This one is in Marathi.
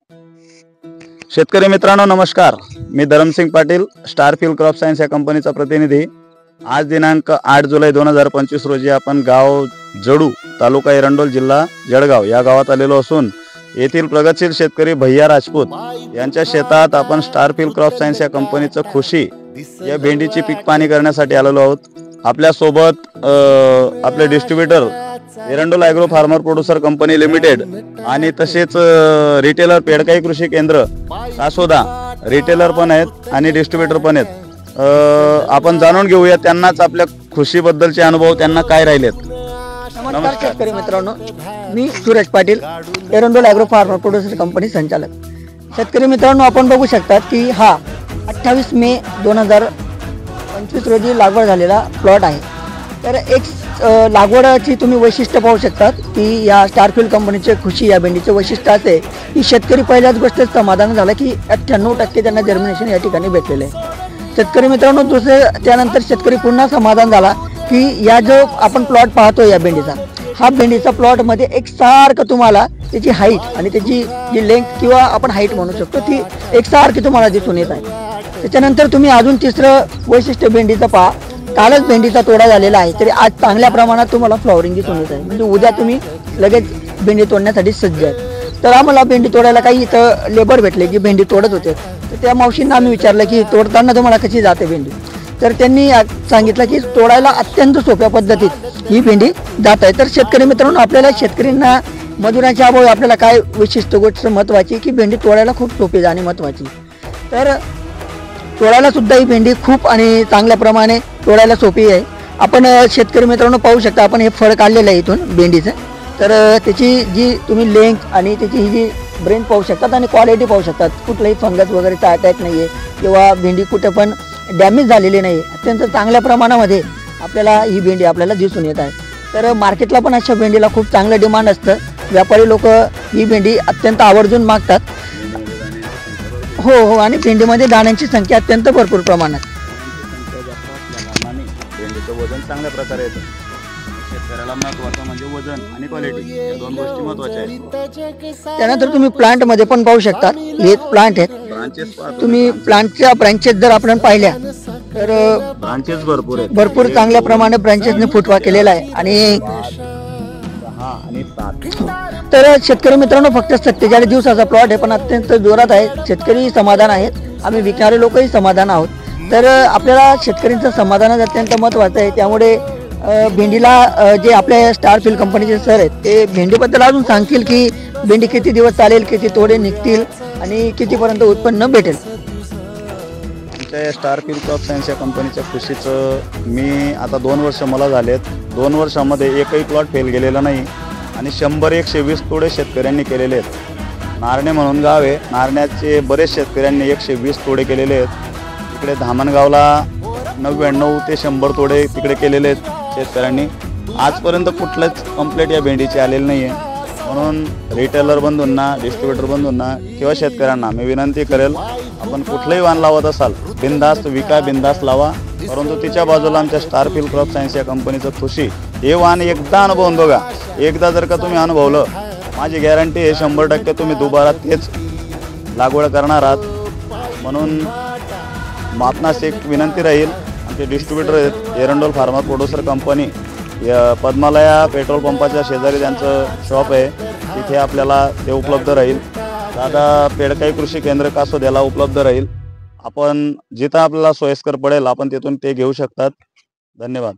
शेतकरी मित्रांनो नमस्कार, मी धरमसिंग पाटील, स्टारफिल क्रॉप सायन्स या कंपनीचा प्रतिनिधी। आज दिनांक 8 जुलै 2025 रोजी आपण गाव जडू, तालुका एरंडोल, जिल्हा जळगाव या गावात आलेलो असून येथील प्रगतशील शेतकरी भैया राजपूत यांच्या शेतात आपण स्टारफिल क्रॉप सायन्स या कंपनीचं खुशी या भेंडीची पीक पाणी करण्यासाठी आलेलो आहोत। आपल्या सोबत आपले distributor Erandol agro farmer producer company limited आणि तसेच रिटेलर पेडकाई कृषी केंद्र कासोदा रिटेलर पण आहेत आणि डिस्ट्रीब्युटर पण आहेत। आपण जाणून घेऊया त्यांनाच आपल्या खुशीबद्दलचे अनुभव त्यांना काय राहिलेत। नमस्कार शेतकरी मित्रांनो, मी Suresh Patil, Erandol agro farmer producer company संचालक। शेतकरी मित्रांनो, आपण बघू शकता की हा 28 मे 2025 रोजी लागवड झालेला प्लॉट आहे। तर एक लागवडाची तुम्ही वैशिष्ट्य पाहू शकता की या स्टारफिल कंपनीचे खुशी या भेंडीचे वैशिष्ट्य असे की शेतकरी पहिल्याच गोष्टीत समाधान झाला की 98% त्यांना जर्मिनेशन या ठिकाणी भेटलेले आहे। शेतकरी मित्रांनो, दुसरे त्यानंतर शेतकरी पुन्हा समाधान झाला की या जो आपण प्लॉट पाहतो या भेंडीचा, हा भेंडीचा प्लॉटमध्ये एकसारखं तुम्हाला त्याची हाईट आणि त्याची जी लेंथ किंवा आपण हाईट म्हणू शकतो ती एकसारखी तुम्हाला दिसून येत आहे। त्याच्यानंतर तुम्ही अजून तिसरं वैशिष्ट्य भेंडीचं पहा, कालच भेंडीचा तोडा झालेला आहे तरी आज चांगल्या प्रमाणात तुम्हाला फ्लॉवरिंग दिसून येत आहे, म्हणजे उद्या तुम्ही लगेच भेंडी तोडण्यासाठी सज्ज आहे। तर आम्हाला भेंडी तोडायला काही इथं लेबर भेटले की भेंडी तोडत होते, तर त्या मावशींना आम्ही विचारलं की तोडताना तुम्हाला कशी जाते भेंडी, तर त्यांनी सांगितलं की तोडायला अत्यंत सोप्या पद्धतीत ही भेंडी जात आहे। तर शेतकरी मित्रांनो, आपल्याला शेतकऱ्यांना मजुरांच्या अभावी आपल्याला काय विशिष्ट गोष्ट महत्त्वाची की भेंडी तोडायला खूप सोपी जाणे महत्त्वाची। तर तोडायला सुद्धा ही भेंडी खूप आणि चांगल्या प्रमाणे तोडायला सोपी आहे। आपण शेतकरी मित्रांनो पाहू शकता, आपण हे फळ काढलेलं आहे इथून भेंडीचं, तर त्याची जी तुम्ही लेंथ आणि त्याची ही जी ब्रेन पाहू शकतात आणि क्वालिटी पाहू शकतात, कुठलाही फंगस वगैरेचा अटॅक नाही आहे किंवा भेंडी कुठे पण डॅमेज झालेली नाही, अत्यंत चांगल्या प्रमाणामध्ये आपल्याला ही भेंडी आपल्याला दिसून येत आहे। तर मार्केटला पण अशा भेंडीला खूप चांगलं डिमांड असतं, व्यापारी लोक ही भेंडी अत्यंत आवर्जून मागतात। हो, आणि भेंडीमध्ये दाण्यांची संख्या अत्यंत भरपूर प्रमाणात, भेंडीचं वजन चांगल्या प्रकारे येतं। शेतकऱ्याला महत्त्वाचं म्हणजे वजन आणि क्वालिटी, या दोन गोष्टी महत्त्वाच्या आहेत। त्यानंतर तुम्ही प्लांटमध्ये पण पाहू शकता, हे प्लांट आहेत, ब्रांचेस तुम्ही प्लांटच्या ब्रांचेस जर आपण पाहिल्या तर ब्रांचेस भरपूर आहेत, भरपूर चांगल्या प्रमाणे ब्रांचेसने फुटवा केलेला आहे। आणि 7 तर शेतकरी मित्रांनो, फक्त 47 दिवसाचा प्लॉट आहे पण अत्यंत जोरात आहे, शेतकरी समाधान आहेत, आम्ही विकणारे लोकही समाधान आहोत। तर आपल्याला शेतकऱ्यांचं समाधान अत्यंत महत्त्वाचं आहे, त्यामुळे भेंडीला जे आपल्या स्टारफिल कंपनीचे सर आहेत ते भेंडीबद्दल अजून सांगतील की भेंडी किती दिवस चालेल, किती तोडे निघतील आणि कितीपर्यंत उत्पन्न भेटेल। आमच्या स्टारफिल क्रॉप सायन्स या कंपनीच्या खुशीचं मी आता 2 वर्ष मला झालेत। 2 वर्षामध्ये एकही प्लॉट फेल गेलेला नाही आणि 100-120 तोडे शेतकऱ्यांनी केलेले आहेत। नारणे म्हणून गाव आहे, नारण्याचे बरेच शेतकऱ्यांनी 120 तोडे केलेले आहेत। इकडे धामणगावला 99 ते 100 तोडे तिकडे केलेले आहेत शेतकऱ्यांनी। आजपर्यंत कुठलंच कंप्लेंट या भेंडीची आलेली नाही आहे, म्हणून रिटेलर बंधूंना, डिस्ट्रीब्युटर बंधूंना किंवा शेतकऱ्यांना मी विनंती करेल, आपण कुठलंही वाण लावत असाल बिनधास्त विका, बिनधास्त लावा, परंतु तिच्या बाजूला आमच्या स्टारफिल क्रॉप सायन्स या कंपनीचं खुशी हे वाण एकदा अनुभवून बघा। एकदा जर का तुम्ही अनुभवलं, माझी गॅरंटी आहे 100% तुम्ही दुबारा तेच लागवड करणार आहात। म्हणून आपणास एक विनंती राहील, आमचे डिस्ट्रीब्युटर आहेत Erandol farmer producer company, Padmalaya petrol पंपाच्या शेजारी त्यांचं शॉप आहे, तिथे आपल्याला ते उपलब्ध राहील। दादा पेडकाई कृषी केंद्र कासोद्याला उपलब्ध राहील, आपण जिथं आपल्याला सोयीस्कर पडेल आपण तिथून ते घेऊ शकतात। धन्यवाद।